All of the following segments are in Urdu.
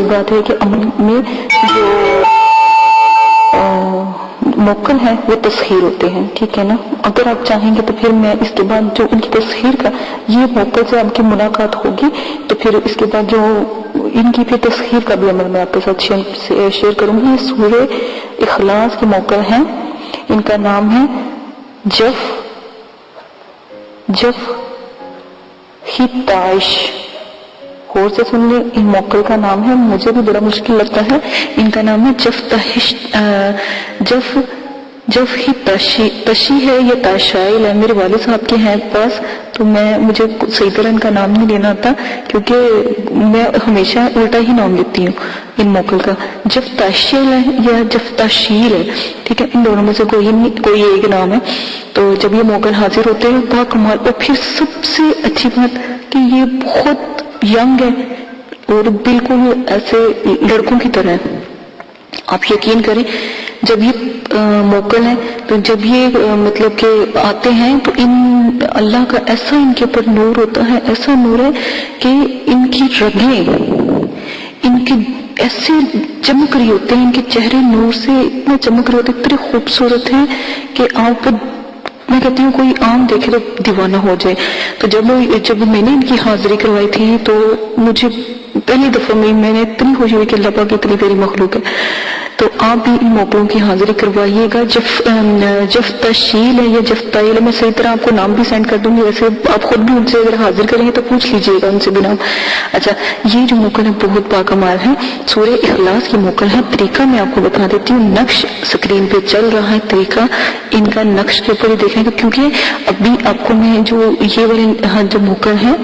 بڑی بات ہے کہ عمل میں جو موکل ہیں وہ تسخیر ہوتے ہیں، ٹھیک ہے نا. اگر آپ چاہیں گے تو پھر میں اس کے بعد جو ان کی تسخیر کا یہ موکل سے آپ کی ملاقات ہوگی تو پھر اس کے بعد جو ان کی پھر تسخیر کا بھی عمل میں آپ کے ساتھ شیئر کروں گی. یہ سورہ اخلاص کے موکل ہیں، ان کا نام ہے جف ہتائش. غور سے سن لیں، ان موکل کا نام ہے، مجھے بھی بڑا مشکل لگتا ہے. ان کا نام ہے جف ہی تشی ہے یا تاشائل ہے. میرے والد صاحب کے ہیں پاس تو مجھے صحیح طرح ان کا نام نہیں لینا آتا کیونکہ میں ہمیشہ الٹا ہی نام لیتی ہوں ان موکل کا. جف تاشیل ہے یا جف تاشیل ہے، ٹھیک ہے، ان دونوں میں سے کوئی ایک نام ہے. تو جب یہ موکل حاضر ہوتے ہیں با کمال. اور پھر سب سے اچھی بات کہ یہ بہت ینگ ہے اور بالکل ایسے لڑکوں کی طرح ہے. آپ یقین کریں جب یہ موکل ہیں تو جب یہ مطلب کہ آتے ہیں تو اللہ کا ایسا ان کے اوپر نور ہوتا ہے، ایسا نور ہے کہ ان کی رگیں ان کی ایسے چمک رہی ہوتے ہیں، ان کے چہرے نور سے اتنے چمک رہے ہوتے ہیں، اتنے خوبصورت ہیں کہ آپ میں کہتی ہوں کوئی عام دیکھے تو دیوانہ ہو جائے. تو جب میں نے ان کی حاضری کروائی تھی تو مجھے پہلی دفعہ میں نے اتنی خوشی ہوئی کہ اللہ پاک اتنی پیاری مخلوق ہے. تو آپ بھی ان موکلوں کی حاضری کروائیے گا. جف تشیل ہے یا جف تائل ہے، میں صحیح طرح آپ کو نام بھی سینڈ کر دوں گی. ویسے آپ خود بھی ان سے اگر حاضر کریں گے تو پوچھ لیجئے گا ان سے بھی نام. اچھا، یہ جو موکل ہے بہت باکمال ہے، سورہ اخلاص کی موکل ہے. طریقہ میں آپ کو بتا دیتی ہوں، نقش اسکرین پہ چل رہا ہے، طریقہ ان کا نقش کے اوپر ہی دیکھیں گے کیونکہ ابھی آپ کو میں جو یہ والے جو موکل ہیں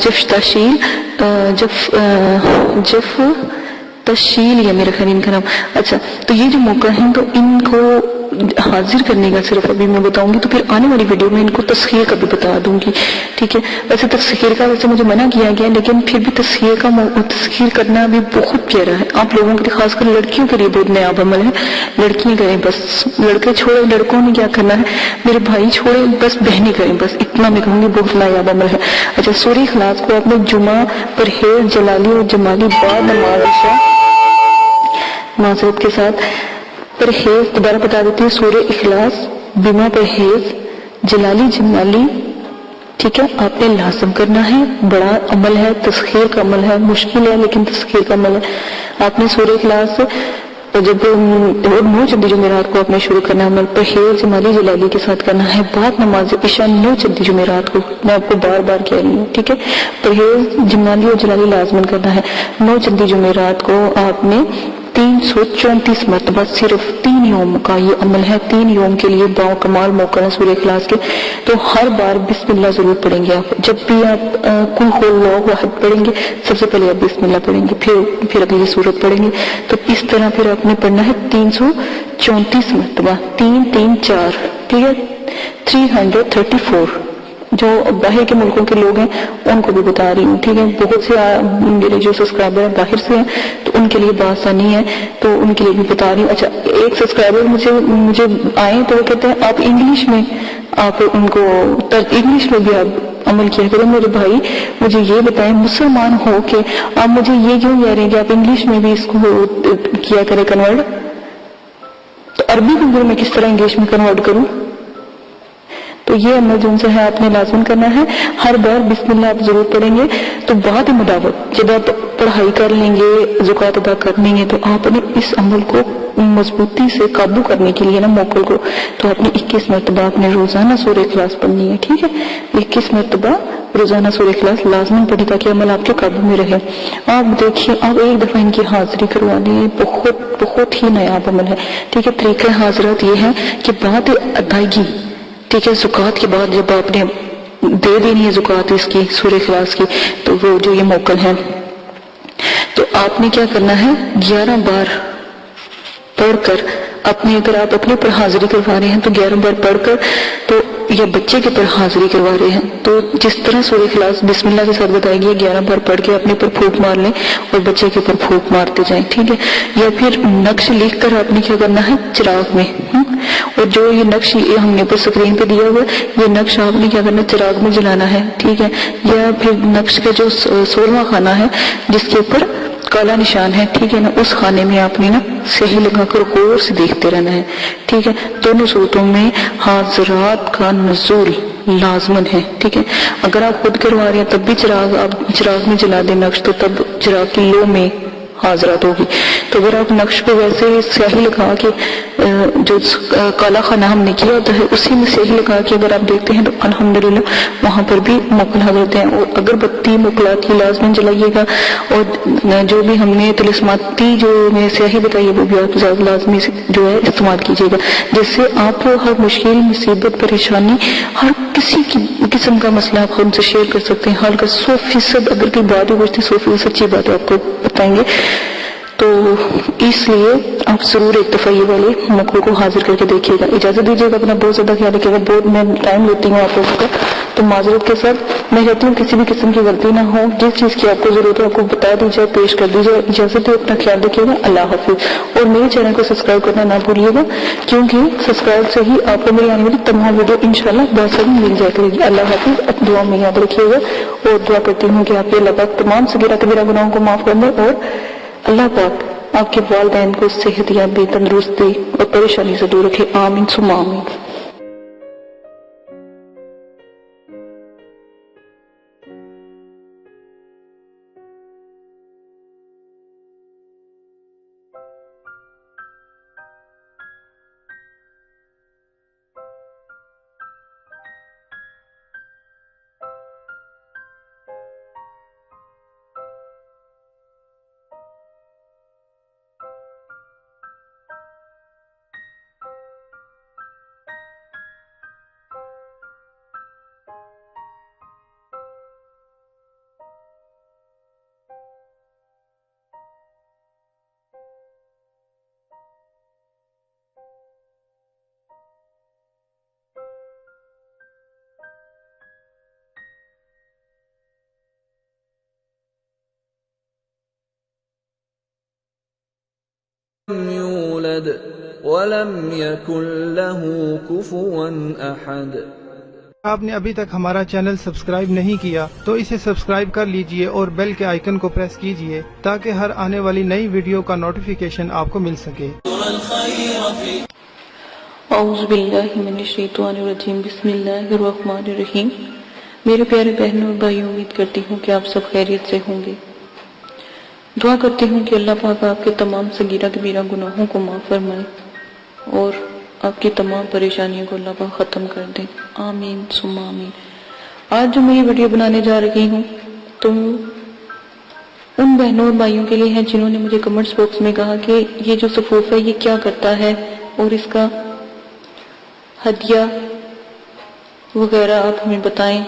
جف تشیل جف تشیل یا میرا خیال ان کا نام. اچھا، تو یہ جو موقع ہیں تو ان کو حاضر کرنے کا صرف ابھی میں بتاؤں گی، تو پھر آنے والی ویڈیو میں ان کو تسخیر کا بھی بتا دوں گی، ٹھیک ہے. ویسے تسخیر کا مجھے منع کیا گیا لیکن پھر بھی تسخیر کرنا بھی بہت پیارا ہے. آپ لوگوں کے لیے، خاص کر لڑکیوں کے لیے بہت نایاب عمل ہے. لڑکیاں کریں بس، لڑکے چھوڑے، لڑکوں نے کیا کرنا ہے، میرے بھائی چھوڑے بس بہنیں کریں بس، اتنا میں کہوں گی بہت نایاب عمل ہے. اچھا، سورہ اخلاص کو آپ نے جمعہ پرہیز جلالی اور جمالی بعد نماز عشاء معذرت کے ساتھ پرہیز، دوبارہ بتا دیتی ہوں، سورہ اخلاص جمعہ پرہیز جلالی جمالی، ٹھیک ہے، آپ نے لازم کرنا ہے. بڑا عمل ہے، تسخیر کا عمل ہے، مشکل ہے لیکن تسخیر کا عمل ہے. آپ نے سورہ اخلاص جب 9 چندی جمعرات کو آپ نے شروع کرنا ہے، عمل پرہیز جمالی جلالی کے ساتھ کرنا ہے بعد نماز عشاء 9 چندی جمعرات کو. میں آپ کو بار بار کہہ رہی ہوں، ٹھیک ہے، پرہیز جمالی اور جلالی لازمن کرنا ہے. 9 چندی جمعرات کو آپ نے 334 مرتبہ صرف 3 یوم کا یہ عمل ہے. 3 یوم کے لیے باکمال موقع ہے سورہ اخلاص کے. تو ہر بار بسم اللہ ضرور پڑھیں گے آپ. جب بھی آپ قل هو اللہ احد پڑھیں گے سب سے پہلے آپ بسم اللہ پڑھیں گے، پھر اگلی سورت پڑھیں گے. تو اس طرح پھر آپ نے پڑھنا ہے 334 مرتبہ، 3 3 4، ٹھیک ہے، 334. جو باہر کے ملکوں کے لوگ ہیں ان کو بھی بتا رہی ہوں، ٹھیک ہے. بہت سے میرے جو سبسکرائبر ہیں باہر سے ہیں تو ان کے لیے بات آسانی ہے تو ان کے لیے بھی بتا رہی ہوں. اچھا، ایک سبسکرائبر مجھے آئے تو وہ کہتے ہیں آپ انگلش میں آپ ان کو انگلش میں بھی آپ عمل کیا کریں. میرے بھائی مجھے یہ بتائیں، مسلمان ہو کے آپ مجھے یہ کیوں کہہ رہے ہیں کہ آپ انگلش میں بھی اس کو کیا کریں کنورٹ؟ تو عربی کو میں کس طرح انگلش میں کنورٹ کروں؟ تو یہ عمل جو ان سے ہے آپ نے لازم کرنا ہے. ہر بار بسم اللہ آپ ضرور پڑھیں گے. تو بعد مداوت جب آپ پڑھائی کر لیں گے، زکوٰۃ ادا کر لیں گے، تو آپ نے اس عمل کو مضبوطی سے قابو کرنے کے لیے نا موکل کو، تو آپ نے 21 مرتبہ آپ نے روزانہ سورہ اخلاص پڑھنی ہے، ٹھیک ہے. 21 مرتبہ روزانہ سورہ اخلاص لازمن پڑھی تاکہ عمل آپ کے قابو میں رہے. آپ دیکھیے، آپ ایک دفعہ ان کی حاضری کروا لیں، بہت ہی نایاب عمل ہے، ٹھیک ہے. طریقہ حاضرات یہ ہے کہ بعد ادائیگی، ٹھیک ہے، زکوٰۃ کے بعد جب آپ نے دے دینی ہے زکوٰۃ اس کی سورہ اخلاص کی، تو وہ جو یہ موکل ہے تو آپ نے کیا کرنا ہے، 11 بار پڑھ کر اگر آپ اپنے پر حاضری کروا رہے ہیں تو 11 بار پڑھ کر، تو یا بچے کے پر حاضری کروا رہے ہیں تو جس طرح سورہ اخلاص بسم اللہ کے ساتھ بتائے گی 11 بار پڑھ کے اپنے پر پھونک مار لیں اور بچے کے پر پھونک مارتے جائیں، ٹھیک ہے. یا پھر نقش لکھ کر آپ نے کیا کرنا ہے چراغ میں، اور جو یہ نقش ہم نے اوپر اسکرین پہ دیا ہوا یہ نقش آپ نے کیا کرنا ہے چراغ میں جلانا ہے، ٹھیک ہے. یا پھر نقش کا جو 16واں خانہ ہے جس کے اوپر کالا نشان ہے، ٹھیک ہے نا، اس خانے میں آپ نے نا سیاہی لگا کر غور سے دیکھتے رہنا ہے، ٹھیک ہے۔ دونوں صورتوں میں حاضرات کا نزول لازمن ہے، ٹھیک ہے۔ اگر آپ خود کروا رہے ہیں تب بھی چراغ میں جلا دیں نقش، تو تب چراغ کی لو میں حاضرات ہوگی۔ تو اگر آپ نقش پہ ویسے سیاہی لگا کے جو کالا خانہ ہم نے کیا ہوتا ہے اسی میں سیاہی لگا کے اگر آپ دیکھتے ہیں تو الحمدللہ وہاں پر بھی موکل حضرت ہیں۔ اور اگر بتی موکلات کی لازمن جلائیے گا، اور جو بھی ہم نے طلسماتی جو میں سیاہی بتائی ہے وہ بھی آپ لازمی جو ہے استعمال کیجیے گا، جس سے آپ ہر مشکل، مصیبت، پریشانی، ہر کسی قسم کا مسئلہ آپ ہم سے شیئر کر سکتے ہیں۔ حال کا 100% اگر کوئی بات ہو پوچھتے 100% سچی بات ہے آپ کو بتائیں گے۔ تو اس لیے آپ ضرور ایک دفعہ یہ والے موقع کو حاضر کر کے دیکھیے گا۔ اجازت دیجیے گا، اپنا بہت زیادہ خیال رکھیے گا، بہت میں ٹائم لیتی ہوں آپ لوگوں کا، تو معذرت کے ساتھ میں چاہتی ہوں کسی بھی قسم کی غلطی نہ ہو، جس چیز کی آپ کو ضرورت ہے آپ کو بتا دی جائے، پیش کر دی جائے۔ اجازت ہے، اپنا خیال رکھیے گا، اللہ حافظ۔ اور میرے چینل کو سبسکرائب کرنا نہ بھولیے گا، کیونکہ سبسکرائب سے ہی آپ کو میری آنے والی تمام ویڈیو انشاءاللہ بآسانی مل جائے کرے گی۔ اللہ حافظ، اپنی دعا میں یاد رکھیے گا، اور دعا کرتی ہوں کہ آپ کے اللہ پاک تمام صغیرہ کبیرہ گناہوں کو معاف کر دیں، اور اللہ پاک آپ کے والدین کو صحت یابی، تندرستی اور پریشانی سے دور رکھے، آمین ثم آمین۔ لم يولد ولم يكن له كفوا أحد۔ آپ نے ابھی تک ہمارا چینل سبسکرائب نہیں کیا تو اسے سبسکرائب کر لیجئے اور بیل کے آئیکن کو پریس کیجئے تاکہ ہر آنے والی نئی ویڈیو کا نوٹیفیکیشن آپ کو مل سکے۔ اعوذ باللہ من الشیطان الرجیم، بسم اللہ الرحمن الرحیم۔ میرے پیارے بہنوں اور بھائیوں، امید کرتی ہوں کہ آپ سب خیریت سے ہوں گے۔ دعا کرتی ہوں کہ اللہ پاک آپ کے تمام صغیرہ کبیرہ گناہوں کو معاف فرمائے اور آپ کی تمام پریشانیوں کو اللہ پاک ختم کر دیں، آمین ثم آمین۔ آج جو میں یہ ویڈیو بنانے جا رہی ہوں تو ان بہنوں اور بھائیوں کے لیے ہے جنہوں نے مجھے کمنٹس باکس میں کہا کہ یہ جو صفوف ہے یہ کیا کرتا ہے اور اس کا ہدیہ وغیرہ آپ ہمیں بتائیں۔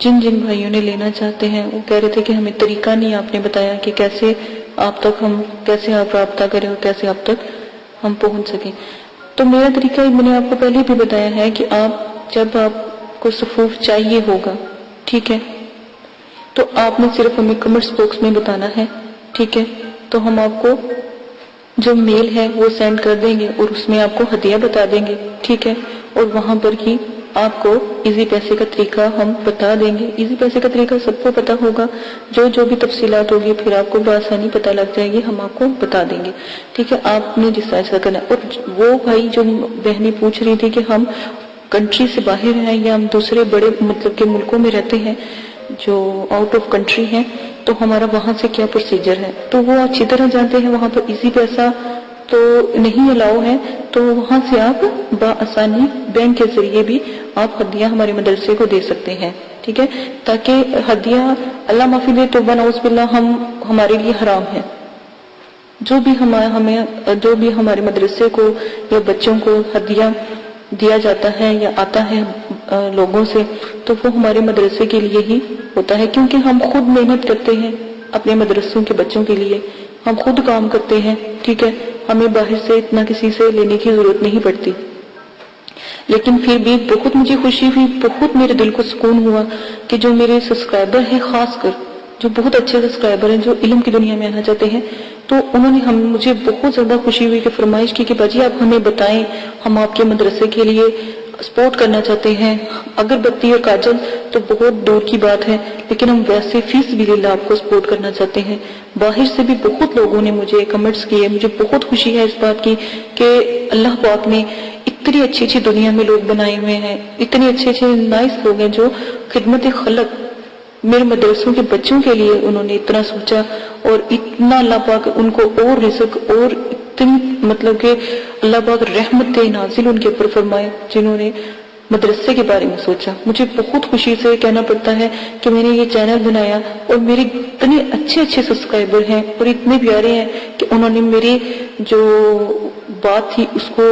جن بھائیوں نے لینا چاہتے ہیں وہ کہہ رہے تھے کہ ہمیں طریقہ نہیں آپ نے بتایا کہ کیسے آپ رابطہ کریں اور کیسے آپ تک ہم پہنچ سکیں۔ تو میرا طریقہ میں نے آپ کو پہلے بھی بتایا ہے کہ جب آپ کو صفوف چاہیے ہوگا، ٹھیک ہے، تو آپ نے صرف ہمیں کمنٹس باکس میں بتانا ہے، ٹھیک ہے، تو ہم آپ کو جو میل ہے وہ سینڈ کر دیں گے اور اس میں آپ کو ہدیہ بتا دیں گے، ٹھیک ہے، اور وہاں پر ہی آپ کو ایزی پیسے کا طریقہ ہم بتا دیں گے۔ ایزی پیسے کا طریقہ سب کو پتا ہوگا، جو بھی تفصیلات ہوگی پھر آپ کو بآسانی پتہ لگ جائے گی، ہم آپ کو بتا دیں گے، ٹھیک ہے۔ آپ نے جس طرح کرنا ہے، اور وہ بھائی جو بہنیں پوچھ رہی تھی کہ ہم کنٹری سے باہر ہیں یا ہم دوسرے بڑے مطلب کہ ملکوں میں رہتے ہیں جو آؤٹ آف کنٹری ہیں، تو ہمارا وہاں سے کیا پروسیجر ہے، تو وہ اچھی طرح جانتے ہیں۔ وہاں پر ایزی پیسہ تو نہیں الاؤ ہے، تو وہاں سے آپ بآسانی بینک کے ذریعے بھی آپ ہدیہ ہمارے مدرسے کو دے سکتے ہیں، ٹھیک ہے، تاکہ ہدیہ اللہ معافی دے تو نعوذ باللہ ہمارے لیے حرام ہے۔ جو بھی ہمارے مدرسے کو یا بچوں کو ہدیہ دیا جاتا ہے یا آتا ہے لوگوں سے، تو وہ ہمارے مدرسے کے لیے ہی ہوتا ہے، کیونکہ ہم خود محنت کرتے ہیں اپنے مدرسوں کے بچوں کے لیے، ہم خود کام کرتے ہیں، ٹھیک ہے، ہمیں باہر سے اتنا کسی سے لینے کی ضرورت نہیں پڑتی۔ لیکن پھر بھی بہت مجھے خوشی ہوئی، بہت میرے دل کو سکون ہوا کہ جو میرے سبسکرائبر ہیں، خاص کر جو بہت اچھے سبسکرائبر ہیں جو علم کی دنیا میں آنا چاہتے ہیں، تو انہوں نے مجھے بہت زیادہ خوشی ہوئی کہ فرمائش کی کہ باجی آپ ہمیں بتائیں، ہم آپ کے مدرسے کے لیے سپورٹ کرنا چاہتے ہیں، اگربتی اور کاجل تو بہت دور کی بات ہے، لیکن ہم ویسے فی سبیل اللہ آپ کو سپورٹ کرنا چاہتے ہیں۔ باہر سے بھی بہت لوگوں نے مجھے کمنٹس کیے، مجھے بہت خوشی ہے اس بات کی کہ اللہ پاک نے اتنی اچھی اچھی دنیا میں لوگ بنائے ہوئے ہیں، اتنے اچھے اچھے نائس لوگ ہیں جو خدمت خلق میرے مدرسوں کے بچوں کے لیے انہوں نے اتنا سوچا، اور اتنا اللہ پاک ان کو اور رزق اور اتنی مطلب کہ اللہ پاک رحمت نازل ان کے اوپر فرمائے جنہوں نے مدرسے کے بارے میں سوچا۔ مجھے بہت خوشی سے کہنا پڑتا ہے کہ میں نے یہ چینل بنایا اور میرے اتنے اچھے اچھے سبسکرائبر ہیں اور اتنے پیارے ہیں کہ انہوں نے میری جو بات تھی اس کو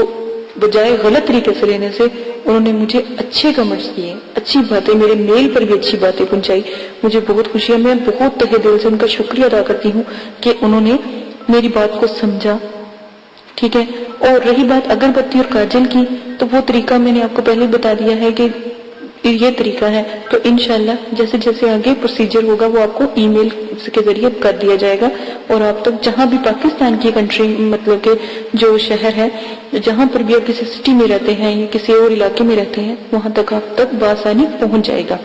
بجائے غلط طریقے سے لینے سے انہوں نے مجھے اچھے کمنٹس کیے، اچھی باتیں، میرے میل پر بھی اچھی باتیں پہنچائی۔ مجھے بہت خوشی ہے، میں بہت تہہ دل سے ان کا شکریہ ادا کرتی ہوں کہ انہوں نے میری بات کو سمجھا، ٹھیک ہے۔ اور رہی بات اگربتی اور کاجل کی، تو وہ طریقہ میں نے آپ کو پہلے بتا دیا ہے کہ یہ طریقہ ہے، تو انشاءاللہ جیسے جیسے آگے پروسیجر ہوگا وہ آپ کو ای میل کے ذریعے کر دیا جائے گا، اور آپ تک جہاں بھی پاکستان کی کنٹری مطلب کہ جو شہر ہے، جہاں پر بھی آپ کسی سٹی میں رہتے ہیں یا کسی اور علاقے میں رہتے ہیں، وہاں تک آپ تک بآسانی پہنچ جائے گا۔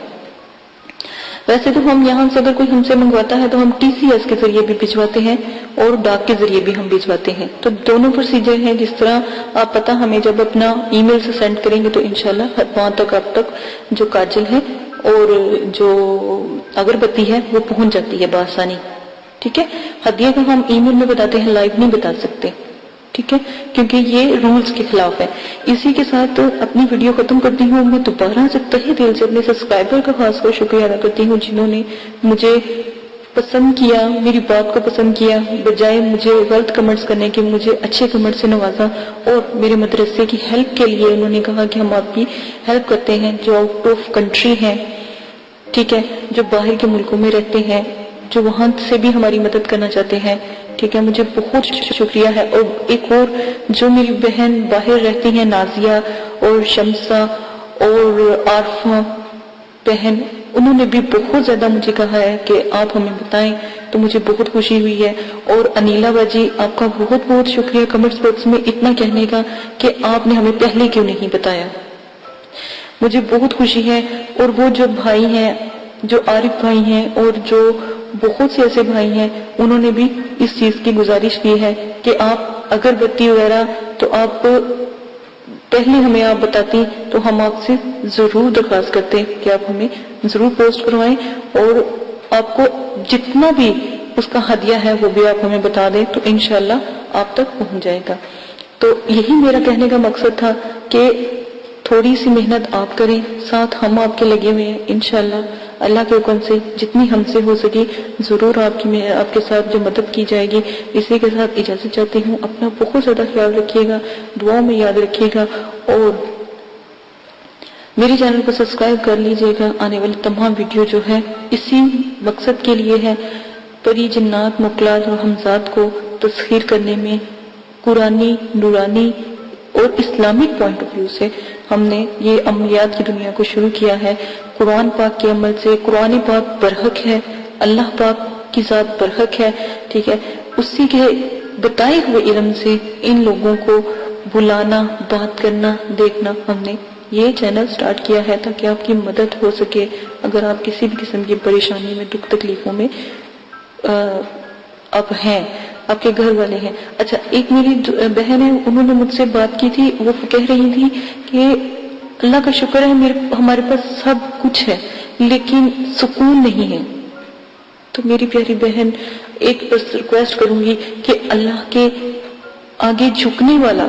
ویسے تو ہم یہاں سے اگر کوئی ہم سے منگواتا ہے تو ہم ٹی سی ایس کے ذریعے بھی بھجواتے ہیں اور ڈاک کے ذریعے بھی ہم بھجواتے ہیں، تو دونوں پروسیجر ہیں۔ جس طرح آپ پتہ ہمیں جب اپنا ای میل سے سینڈ کریں گے تو انشاءاللہ وہاں تک آپ تک جو کاجل ہے اور جو اگربتی ہے وہ پہنچ جاتی ہے بآسانی، ٹھیک ہے۔ ہدیہ کو ہم ای میل میں بتاتے ہیں، لائیو نہیں بتا سکتے، ٹھیک ہے، کیونکہ یہ رولز کے خلاف ہے۔ اسی کے ساتھ اپنی ویڈیو ختم کرتی ہوں۔ میں دوبارہ سے تہہ دل سے اپنے سبسکرائبر کا خاص کر شکریہ ادا کرتی ہوں جنہوں نے مجھے پسند کیا، میری بات کو پسند کیا، بجائے مجھے غلط کمنٹس کرنے کے مجھے اچھے کمنٹ سے نوازا، اور میرے مدرسے کی ہیلپ کے لیے انہوں نے کہا کہ ہم آپ کی ہیلپ کرتے ہیں جو آؤٹ آف کنٹری ہیں، ٹھیک ہے، جو باہر کے ملکوں میں رہتے ہیں، جو وہاں سے بھی ہماری مدد کرنا چاہتے ہیں، ٹھیک ہے۔ مجھے بہت شکریہ ہے۔ اور ایک اور جو میری بہن باہر رہتی ہیں، نازیہ اور شمسہ اور عارفہ بہن، انہوں نے بھی بہت زیادہ مجھے کہا ہے کہ آپ ہمیں بتائیں، تو مجھے بہت خوشی ہوئی ہے۔ اور انیلا باجی، آپ کا بہت بہت شکریہ کمنٹس باکس میں اتنا کہنے کا کہ آپ نے ہمیں پہلے کیوں نہیں بتایا، مجھے بہت خوشی ہے۔ اور وہ جو بھائی ہیں، جو عارف بھائی ہیں اور جو بہت سے ایسے بھائی ہیں، انہوں نے بھی اس چیز کی گزارش کی ہے کہ آپ اگربتی وغیرہ تو آپ پہلے ہمیں آپ بتاتی تو ہم آپ سے ضرور درخواست کرتے کہ آپ ہمیں ضرور پوسٹ کروائیں، اور آپ کو جتنا بھی اس کا ہدیہ ہے وہ بھی آپ ہمیں بتا دیں تو انشاءاللہ آپ تک پہنچ جائے گا۔ تو یہی میرا کہنے کا مقصد تھا کہ تھوڑی سی محنت آپ کریں، ساتھ ہم آپ کے لگے ہوئے ہیں، انشاءاللہ اللہ کے حکم سے جتنی ہم سے ہو سکے ضرور آپ کے ساتھ جو مدد کی جائے گی۔ اسی کے ساتھ اجازت چاہتی ہوں، اپنا بہت زیادہ خیال رکھیے گا، دعاؤں میں یاد رکھیے گا، اور میرے چینل کو سبسکرائب کر لیجئے گا۔ آنے والی تمام ویڈیو جو ہے اسی مقصد کے لیے ہے، پری جنات مخلوقات اور ہمزاد کو تسخیر کرنے میں قرآنی، نورانی اور اسلامک پوائنٹ آف ویو سے ہم نے یہ عملیات کی دنیا کو شروع کیا ہے۔ قرآن پاک کے عمل سے، قرآن پاک برحق ہے، اللہ پاک کی ذات برحق ہے، ٹھیک ہے، اسی کے بتائے ہوئے علم سے ان لوگوں کو بلانا، بات کرنا، دیکھنا، ہم نے یہ چینل سٹارٹ کیا ہے تاکہ آپ کی مدد ہو سکے اگر آپ کسی بھی قسم کی پریشانی میں، دکھ تکلیفوں میں آپ ہیں، آپ کے گھر والے ہیں۔ اچھا، ایک میری بہن ہے، انہوں نے مجھ سے بات کی تھی، وہ کہہ رہی تھی کہ اللہ کا شکر ہے ہمارے پاس سب کچھ ہے لیکن سکون نہیں ہے۔ تو میری پیاری بہن، ایک بس ریکویسٹ کروں گی کہ اللہ کے آگے جھکنے والا،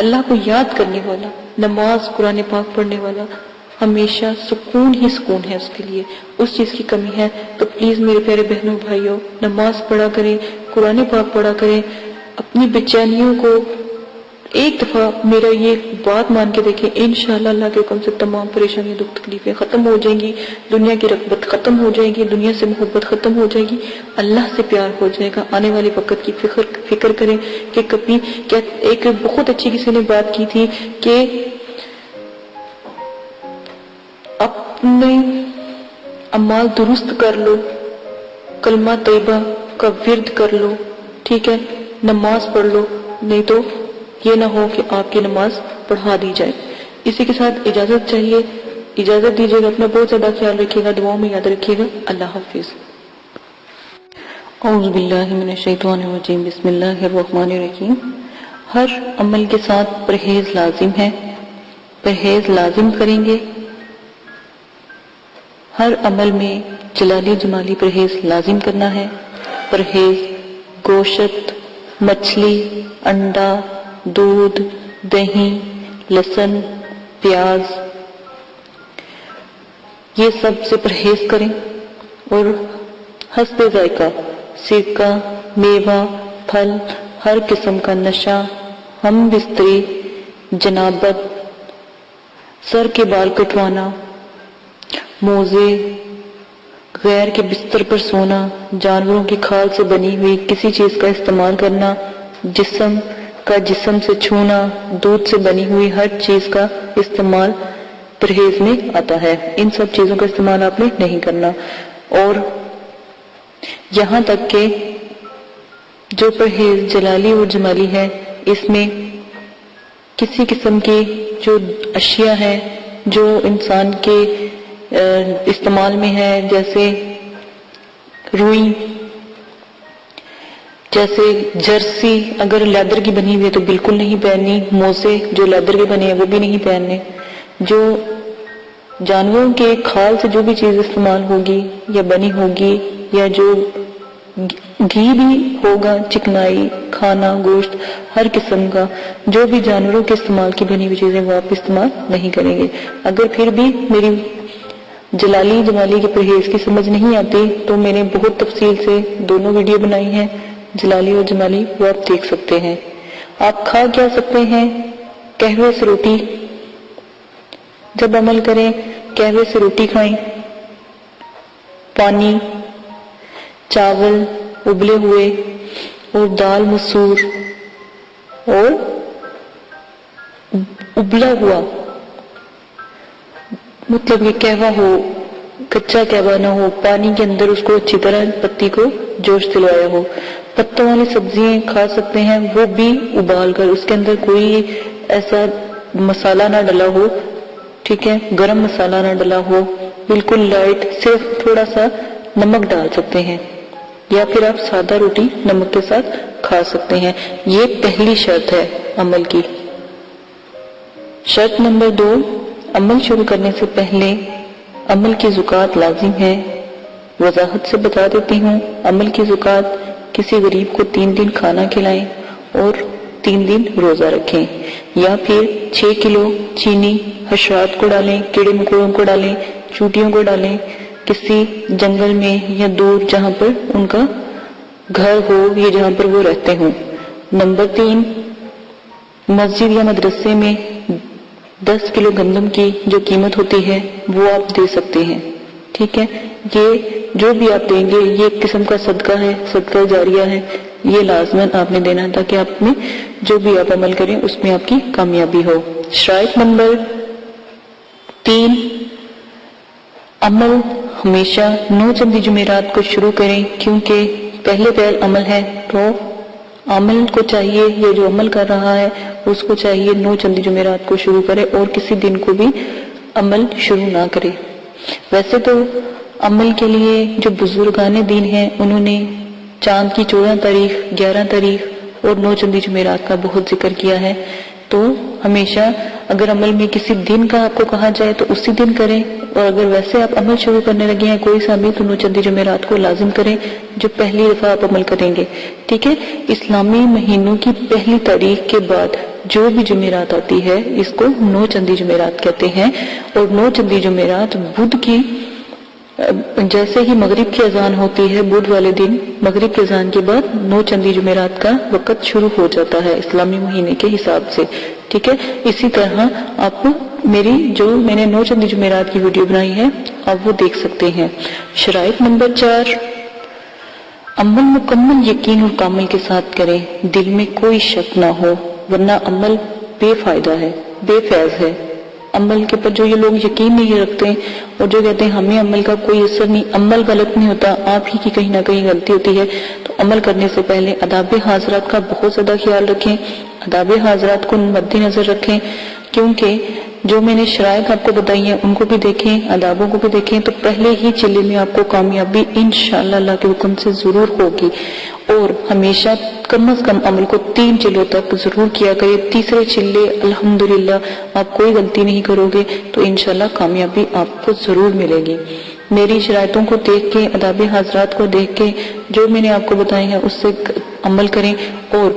اللہ کو یاد کرنے والا، نماز قرآن پاک پڑھنے والا ہمیشہ سکون ہی سکون ہے، اس کے لیے اس چیز کی کمی ہے۔ تو پلیز میرے پیارے بہنوں بھائیوں، نماز پڑھا کریں، قرآن پاک پڑھا کریں، اپنی بے چینیوں کو ایک دفعہ میرا یہ بات مان کے دیکھیں، انشاءاللہ اللہ کے حکم سے تمام پریشانیاں، دکھ تکلیفیں ختم ہو جائیں گی، دنیا کی رغبت ختم ہو جائے گی، دنیا سے محبت ختم ہو جائے گی، اللہ سے پیار ہو جائے گا۔ آنے والے وقت کی فکر کریں کہ کبھی ایک بہت اچھی کسی نے بات کی تھی کہ اپنے اعمال درست کر لو، کلمہ طیبہ کا ورد کر لو، ٹھیک ہے، نماز پڑھ لو، نہیں تو یہ نہ ہو کہ آپ کی نماز پڑھا دی جائے۔ اسی کے ساتھ اجازت چاہیے، اجازت دیجیے گا، اپنا بہت زیادہ خیال رکھیے گا، دعاؤں میں یاد رکھیے گا۔ اللہ حافظ۔ اعوذ باللہ من الشیطان الرجیم، بسم اللہ الرحمن الرحیم۔ ہر عمل کے ساتھ پرہیز لازم ہے، پرہیز لازم کریں گے۔ ہر عمل میں جلالی جمالی پرہیز لازم کرنا ہے۔ پرہیز گوشت، مچھلی، انڈا، دودھ، دہی، لہسن، پیاز، یہ سب سے پرہیز کریں۔ اور حسب ذائقہ سرکہ، میوہ، پھل، ہر قسم کا نشہ، ہم بستری، جنابت، سر کے بال کٹوانا، موزے، غیر کے بستر پر سونا، جانوروں کی کھال سے بنی ہوئی کسی چیز کا استعمال کرنا، جسم کا جسم سے چھونا، دودھ سے بنی ہوئی ہر چیز کا استعمال پرہیز میں آتا ہے۔ ان سب چیزوں کا استعمال آپ نے نہیں کرنا۔ اور یہاں تک کہ جو پرہیز جلالی اور جمالی ہے، اس میں کسی قسم کی جو اشیاء ہیں جو انسان کے استعمال میں ہے، جیسے روئی، جیسے جرسی اگر لیدر کی بنی ہوئی ہے تو بالکل نہیں پہننی، موزے جو لیدر کے بنے ہیں وہ بھی نہیں پہننے، جو جانوروں کے کھال سے جو بھی چیز استعمال ہوگی یا بنی ہوگی، یا جو گھی بھی ہوگا، چکنائی، کھانا، گوشت، ہر قسم کا جو بھی جانوروں کے استعمال کی بنی ہوئی چیزیں وہ آپ استعمال نہیں کریں گے۔ اگر پھر بھی میری جلالی جمالی کے پرہیز کی سمجھ نہیں آتی تو میں نے بہت تفصیل سے دونوں ویڈیو بنائی ہیں، جلالی اور جمالی، وہ آپ دیکھ سکتے ہیں۔ آپ کھا کیا سکتے ہیں؟ قہوے سے روٹی، جب عمل کریں قہوے سے روٹی کھائیں، پانی، چاول ابلے ہوئے اور دال مسور اور ابلا ہوا، مطلب کہ قہوہ ہو، کچا قہوہ نہ ہو، پانی کے اندر اس کو اچھی طرح پتی کو جوش دلوایا ہو۔ پتوں والی سبزیاں کھا سکتے ہیں، وہ بھی ابال کر، اس کے اندر کوئی ایسا مسالہ نہ ڈلا ہو، ٹھیک ہے، گرم مسالہ نہ ڈلا ہو، بالکل لائٹ، صرف تھوڑا سا نمک ڈال سکتے ہیں، یا پھر آپ سادہ روٹی نمک کے ساتھ کھا سکتے ہیں۔ یہ پہلی شرط ہے عمل کی۔ شرط نمبر 2، عمل شروع کرنے سے پہلے عمل کی زکوٰۃ لازم ہے۔ وضاحت سے بتا دیتی ہوں، عمل کی زکوٰۃ کسی غریب کو 3 دن کھانا کھلائیں اور 3 دن روزہ رکھیں، یا پھر 6 کلو چینی حشرات کو ڈالیں، کیڑے مکوڑوں کو ڈالیں، چوٹیوں کو ڈالیں، کسی جنگل میں یا دور جہاں پر ان کا گھر ہو یا جہاں پر وہ رہتے ہوں۔ نمبر 3، مسجد یا مدرسے میں 10 کلو گندم کی جو قیمت ہوتی ہے وہ آپ دے سکتے ہیں، ٹھیک ہے۔ یہ جو بھی آپ دیں گے یہ ایک قسم کا صدقہ ہے، صدقہ جاریہ ہے، یہ لازماً آپ نے دینا تاکہ آپ میں جو بھی آپ عمل کریں اس میں آپ کی کامیابی ہو۔ شرائط نمبر 3، عمل ہمیشہ 9 چندی جمعرات کو شروع کریں، کیونکہ پہلے عمل ہے تو عمل کو چاہیے، یہ جو عمل کر رہا ہے اس کو چاہیے 9 چندی جمعرات کو شروع کرے اور کسی دن کو بھی عمل شروع نہ کرے۔ ویسے تو عمل کے لیے جو بزرگان دین ہیں انہوں نے چاند کی 14 تاریخ، 11 تاریخ اور 9 چندی جمعرات کا بہت ذکر کیا ہے، تو ہمیشہ اگر عمل میں کسی دن کا آپ کو کہا جائے تو اسی دن کریں، اور اگر ویسے آپ عمل شروع کرنے لگے ہیں کوئی سا بھی تو 9 چندی جمعرات کو لازم کریں جو پہلی دفعہ آپ عمل کریں گے، ٹھیک ہے۔ اسلامی مہینوں کی پہلی تاریخ کے بعد جو بھی جمعرات آتی ہے اس کو 9 چندی جمعرات کہتے ہیں، اور 9 چندی جمعرات بدھ کی جیسے ہی مغرب کی اذان ہوتی ہے بدھ والے دن مغرب کی اذان کے بعد 9 چندی جمعرات کا وقت شروع ہو جاتا ہے اسلامی مہینے کے حساب سے، ٹھیک ہے۔ اسی طرح آپ میری جو میں نے 9 چندی جمعرات کی ویڈیو بنائی ہے آپ وہ دیکھ سکتے ہیں۔ شرائط نمبر 4، عمل مکمل یقین اور کامل کے ساتھ کریں، دل میں کوئی شک نہ ہو، ورنہ عمل بے فائدہ ہے، بے فیض ہے۔ عمل کے پر جو یہ لوگ یقین نہیں رکھتے اور جو کہتے ہیں ہمیں عمل کا کوئی اثر نہیں، عمل غلط نہیں ہوتا، آپ ہی کی کہیں نہ کہیں غلطی ہوتی ہے، تو عمل کرنے سے پہلے آداب حاضرات کا بہت زیادہ خیال رکھیں، آداب حاضرات کو مد نظر رکھیں، کیونکہ جو میں نے شرائط آپ کو بتائی ہیں ان کو بھی دیکھیں، آدابوں کو بھی دیکھیں، تو پہلے ہی چلے میں آپ کو کامیابی انشاءاللہ اللہ کے حکم سے ضرور ہوگی۔ اور ہمیشہ کم از کم عمل کو 3 چلوں تک ضرور کیا کرے۔ تیسرے چلے الحمدللہ آپ کوئی غلطی نہیں کرو گے تو انشاءاللہ کامیابی آپ کو ضرور ملے گی۔ میری شرائطوں کو دیکھ کے، آداب حاضرات کو دیکھ کے، جو میں نے آپ کو بتائے ہیں اس سے عمل کریں، اور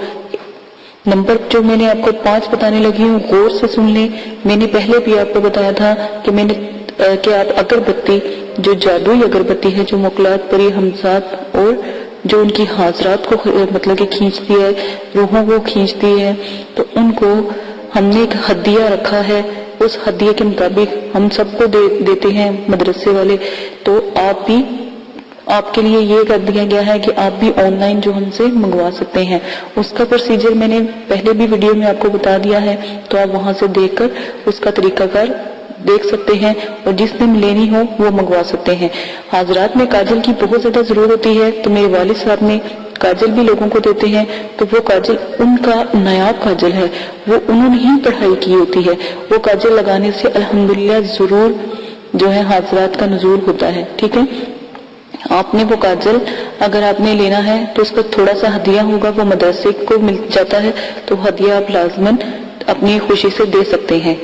نمبر جو میں نے آپ کو 5 بتانے لگی ہوں غور سے سن لیں۔ میں نے پہلے بھی آپ کو بتایا تھا کہ آپ اگربتی، جو جادوئی اگربتی ہے، جو موکلات، پری ہمزات اور جو ان کی حاضرات کو مطلب کہ کھینچتی ہے، روحوں کو کھینچتی ہے، تو ان کو ہم نے ایک ہدیہ رکھا ہے، اس ہدیے کے مطابق ہم سب کو دیتے ہیں مدرسے والے۔ تو آپ کے لیے یہ کر دیا گیا ہے کہ آپ بھی آن لائن جو ہم سے منگوا سکتے ہیں۔ اس کا پروسیجر میں نے پہلے بھی ویڈیو میں آپ کو بتا دیا ہے، تو آپ وہاں سے دیکھ کر اس کا طریقہ کار دیکھ سکتے ہیں، اور جس دن لینی ہو وہ منگوا سکتے ہیں۔ حاضرات میں کاجل کی بہت زیادہ ضرورت ہوتی ہے، تو میرے والد صاحب نے کاجل بھی لوگوں کو دیتے ہیں، تو وہ کاجل ان کا نایاب کاجل ہے، وہ انہوں نے ہی پڑھائی کی ہوتی ہے۔ وہ کاجل لگانے سے الحمدللہ ضرور جو ہے حاضرات کا نزول ہوتا ہے۔ ٹھیک ہے، آپ نے وہ کاجل اگر آپ نے لینا ہے تو اس کا تھوڑا سا ہدیہ ہوگا، وہ مدرسے کو مل جاتا ہے، تو ہدیہ آپ لازماً اپنی خوشی سے دے سکتے ہیں۔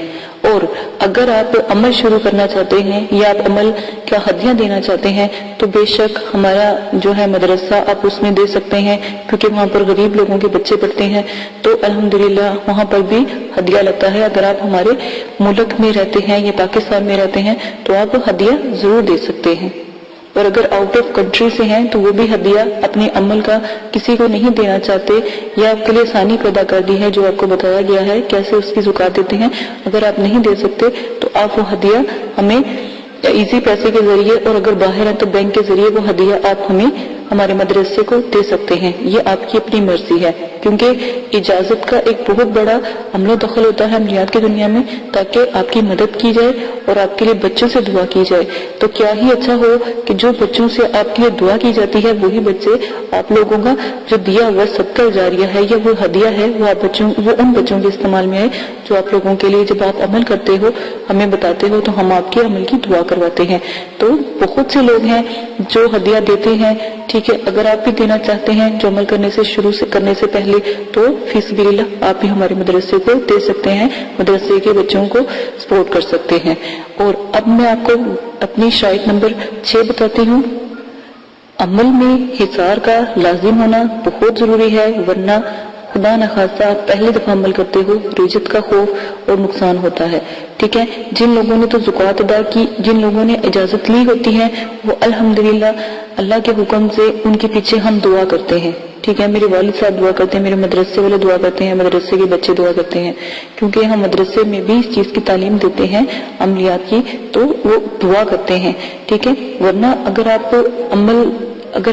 اور اگر آپ عمل شروع کرنا چاہتے ہیں یا آپ عمل کا ہدیہ دینا چاہتے ہیں تو بے شک ہمارا جو ہے مدرسہ آپ اس میں دے سکتے ہیں، کیونکہ وہاں پر غریب لوگوں کے بچے پڑھتے ہیں، تو الحمدللہ وہاں پر بھی ہدیہ لگتا ہے۔ اگر آپ ہمارے ملک میں رہتے ہیں یا پاکستان میں رہتے ہیں تو آپ ہدیہ ضرور دے سکتے ہیں، اور اگر آؤٹ آف کنٹری سے ہیں تو وہ بھی ہدیہ اپنے عمل کا کسی کو نہیں دینا چاہتے، یا آپ کے لیے آسانی پیدا کر دی ہے جو آپ کو بتایا گیا ہے کیسے اس کی زکات دیتے ہیں۔ اگر آپ نہیں دے سکتے تو آپ وہ ہدیہ ہمیں ایزی پیسے کے ذریعے، اور اگر باہر ہیں تو بینک کے ذریعے وہ ہدیہ آپ ہمیں ہمارے مدرسے کو دے سکتے ہیں۔ یہ آپ کی اپنی مرضی ہے، کیونکہ اجازت کا ایک بہت بڑا عمل و دخل ہوتا ہے عملیات کی دنیا میں، تاکہ آپ کی مدد کی جائے اور آپ کے لیے بچوں سے دعا کی جائے۔ تو کیا ہی اچھا ہو کہ جو بچوں سے آپ کے لیے دعا کی جاتی ہے وہی بچے آپ لوگوں کا جو دیا ہوا صدقہ جاریہ ہے یا وہ ہدیہ ہے وہ ان بچوں کے استعمال میں آئے جو آپ لوگوں کے لیے جب آپ عمل کرتے ہو، ہمیں بتاتے ہو، تو ہم آپ کے عمل کی دعا کرواتے ہیں۔ تو بہت سے لوگ ہیں جو ہدیہ دیتے ہیں، ٹھیک ہے، اگر آپ بھی دینا چاہتے ہیں جو عمل کرنے سے پہلے، تو فی سبیل اللہ آپ بھی ہمارے مدرسے کو دے سکتے ہیں، مدرسے کے بچوں کو سپورٹ کر سکتے ہیں۔ اور اب میں آپ کو اپنی شرائط نمبر 6 بتاتی ہوں۔ عمل میں حصار کا لازم ہونا بہت ضروری ہے، ورنہ خدا نخواستہ آپ پہلی دفعہ عمل کرتے ہو رجت کا خوف اور نقصان ہوتا ہے۔ ٹھیک ہے، جن لوگوں نے تو زکوٰۃ ادا کی، جن لوگوں نے اجازت لی ہوتی ہے، وہ الحمدللہ اللہ کے حکم سے ان کے پیچھے ہم دعا کرتے ہیں۔ ٹھیک ہے، میرے والد صاحب دعا کرتے ہیں، میرے مدرسے والے دعا کرتے ہیں، مدرسے کے بچے دعا کرتے ہیں، کیونکہ ہم مدرسے میں بھی اس چیز کی تعلیم دیتے ہیں عملیات کی، تو وہ دعا کرتے ہیں۔ ٹھیک ہے، ورنہ اگر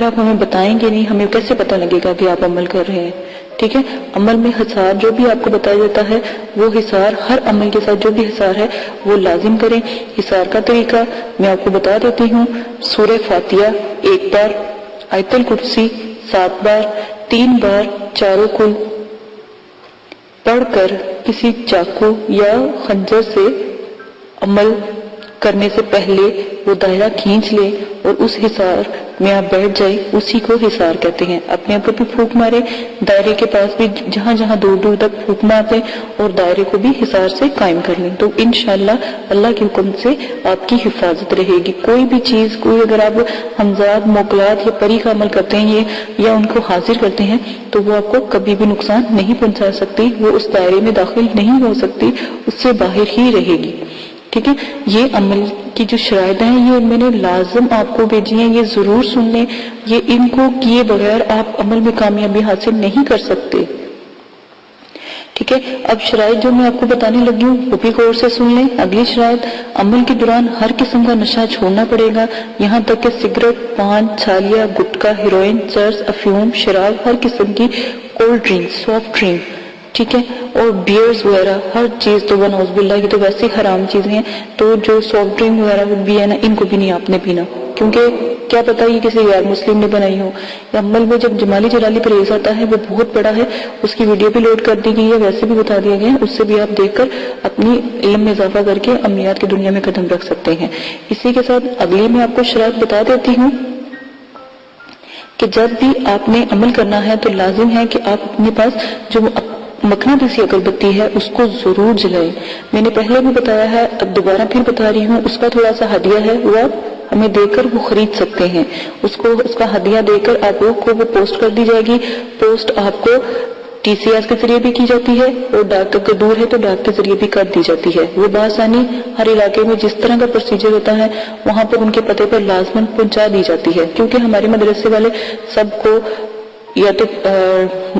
آپ ہمیں بتائیں گے نہیں، ہمیں کیسے پتہ لگے گا کہ آپ عمل کر رہے ہیں؟ ٹھیک ہے، عمل میں حصار جو بھی آپ کو بتایا جاتا ہے وہ حصار ہر عمل کے ساتھ جو بھی حصار ہے وہ لازم کریں۔ حصار کا طریقہ میں آپ کو بتا دیتی ہوں۔ سورہ فاتحہ 1 بار، آیت الکرسی 7 بار، 3 بار چاروں کل پڑھ کر کسی چاقو یا خنجر سے عمل کرنے سے پہلے وہ دائرہ کھینچ لے اور اس حصار میں آپ بیٹھ جائے، اسی کو حصار کہتے ہیں۔ اپنے اوپر بھی پھونک مارے، دائرے کے پاس بھی جہاں جہاں دور دور تک پھونک مارتے اور دائرے کو بھی حصار سے قائم کر لیں، تو انشاءاللہ اللہ کے حکم سے آپ کی حفاظت رہے گی۔ کوئی بھی چیز، کوئی اگر آپ حمزات، موکلات یا پری کا عمل کرتے ہیں یا ان کو حاضر کرتے ہیں تو وہ آپ کو کبھی بھی نقصان نہیں پہنچا سکتی، وہ اس دائرے میں داخل نہیں ہو سکتی، اس سے باہر ہی رہے گی۔ ٹھیک ہے، یہ عمل کی جو شرائط ہیں یہ میں نے لازم آپ کو بھیجی ہیں، یہ ضرور سن لیں، یہ ان کو کیے بغیر آپ عمل میں کامیابی حاصل نہیں کر سکتے۔ ٹھیک ہے، اب شرائط جو میں آپ کو بتانے لگی ہوں وہ بھی غور سے سن لیں۔ اگلی شرائط، عمل کے دوران ہر قسم کا نشہ چھوڑنا پڑے گا، یہاں تک کہ سگریٹ، پان، چھالیا، گٹکا، ہیروئن، چرس، افیون، شراب، ہر قسم کی کولڈ ڈرنک، سافٹ ڈرنک، ٹھیک ہے، اور بیئرز وغیرہ ہر چیز، تو نعوذ باللہ کی تو ویسے حرام چیزیں ہیں، تو جو سافٹ ڈرنک وغیرہ بھی ہے نا، ان کو بھی نہیں آپ نے پینا، کیونکہ کیا پتا یہ کسی غیر مسلم نے بنائی ہو. یا عمل میں جب جمالی جلالی پرہیز آتا ہے وہ بہت بڑا ہے، اس کی ویڈیو بھی لوڈ کر دی گئی ہے، ویسے بھی بتا دیا گیا ہے، اس سے بھی آپ دیکھ کر اپنی علم میں اضافہ کر کے عملیات کی دنیا میں قدم رکھ سکتے ہیں. اسی کے ساتھ اگلی میں آپ کو شرائط بتا دیتی ہوں کہ جب بھی آپ نے عمل کرنا ہے تو لازم ہے کہ آپ اپنے پاس جو مقناطیسی اگربتی ہے اس کو ضرور جلائیں. میں نے پہلے بھی بتایا ہے، اب دوبارہ پھر بتا رہی ہوں، اس کا تھوڑا سا ہدیہ ہے، وہ آپ ہمیں دے کر وہ خرید سکتے ہیں. اس کا ہدیہ دے کر آپ کو وہ پوسٹ کر دی جائے گی. پوسٹ آپ کو ٹی سی ایس کے ذریعے بھی کی جاتی ہے اور ڈاک اگر دور ہے تو ڈاک کے ذریعے بھی کر دی جاتی ہے. وہ بآسانی ہر علاقے میں جس طرح کا پروسیجر ہوتا ہے وہاں پر ان کے پتے پر لازماً پہنچا دی جاتی ہے، کیونکہ ہمارے مدرسے والے سب کو یا تو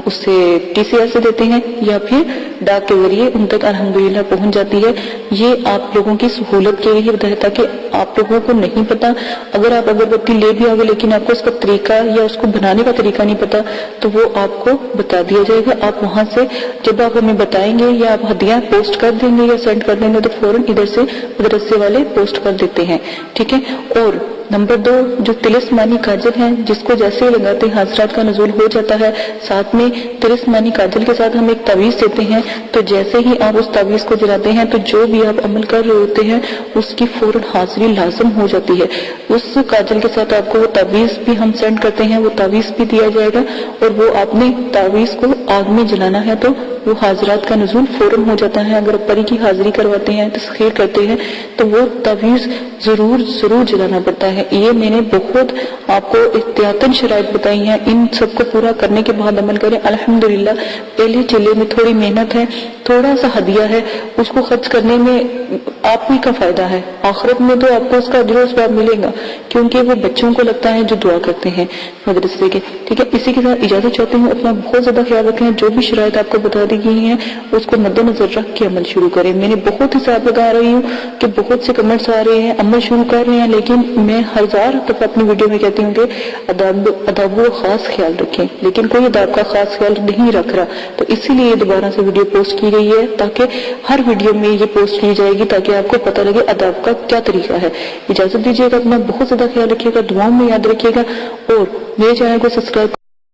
اس سے ٹی سی ایس سے دیتے ہیں یا پھر ڈاک کے ذریعے ان تک الحمدللہ پہنچ جاتی ہے. یہ آپ لوگوں کی سہولت کے لیے بتایا تاکہ آپ لوگوں کو نہیں پتا، اگر آپ اگربتی لے بھی آگے لیکن آپ کو اس کا طریقہ یا اس کو بنانے کا طریقہ نہیں پتا تو وہ آپ کو بتا دیا جائے گا. آپ وہاں سے جب آپ ہمیں بتائیں گے یا آپ ہدیہ پوسٹ کر دیں گے یا سینڈ کر دیں گے تو فوراً ادھر سے مدرسے والے پوسٹ کر دیتے ہیں. ٹھیک ہے. اور نمبر 2 جو تلسمانی کاجل ہیں جس کو جیسے لگاتے ہیں حضرات کا نزول ہو جاتا ہے، ساتھ میں تلسمانی کاجل کے ساتھ ہم ایک تعویذ دیتے ہیں. تو جیسے ہی آپ اس تعویذ کو جلاتے ہیں تو جو بھی آپ عمل کر رہے ہوتے ہیں اس کی فوراً حاضری لازم ہو جاتی ہے. اس کاجل کے ساتھ آپ کو وہ تعویذ بھی ہم سینڈ کرتے ہیں، وہ تعویذ بھی دیا جائے گا اور وہ آپ نے تعویذ کو آگ میں جلانا ہے تو وہ حاضرات کا نزول فوراً ہو جاتا ہے. اگر پری کی حاضری کرواتے ہیں، تسخیر کرتے ہیں تو وہ تعویذ ضرور جلانا پڑتا ہے. یہ میں نے بہت آپ کو احتیاطاً شرائط بتائی ہیں، ان سب کو پورا کرنے کے بعد عمل کریں. الحمدللہ پہلے چلے میں تھوڑی محنت ہے، تھوڑا سا ہدیہ ہے، اس کو خرچ کرنے میں آپ ہی کا فائدہ ہے. آخرت میں تو آپ کو اس کا اجر و ثواب ملے گا کیونکہ وہ بچوں کو لگتا ہے جو دعا کرتے ہیں مدرسے کے. ٹھیک ہے. اسی کے ساتھ اجازت چاہتے ہوں، اپنا بہت زیادہ خیال رکھیں. جو بھی شرائط آپ کو بتا دی گئی ہیں اس کو مد نظر رکھ کے عمل شروع کریں. میں نے بہت حساب لگا رہی ہوں کہ بہت سے کمنٹس آ رہے ہیں، عمل شروع کر رہے ہیں، لیکن میں 1000 دفعہ اپنی ویڈیو میں کہتی ہوں کہ ادب و خاص خیال رکھیں، لیکن کوئی ادب کا خاص خیال نہیں رکھ رہا. تو اسی لیے دوبارہ سے ویڈیو پوسٹ کی گئی ہے تاکہ ہر ویڈیو میں یہ پوسٹ کی جائے گی تاکہ آپ کو پتہ لگے ادب کا کیا طریقہ ہے. اجازت دیجیے گا، اپنا بہت زیادہ خیال رکھیے گا، دعاؤں میں یاد رکھیے گا اور میرے چینل کو سبسکرائب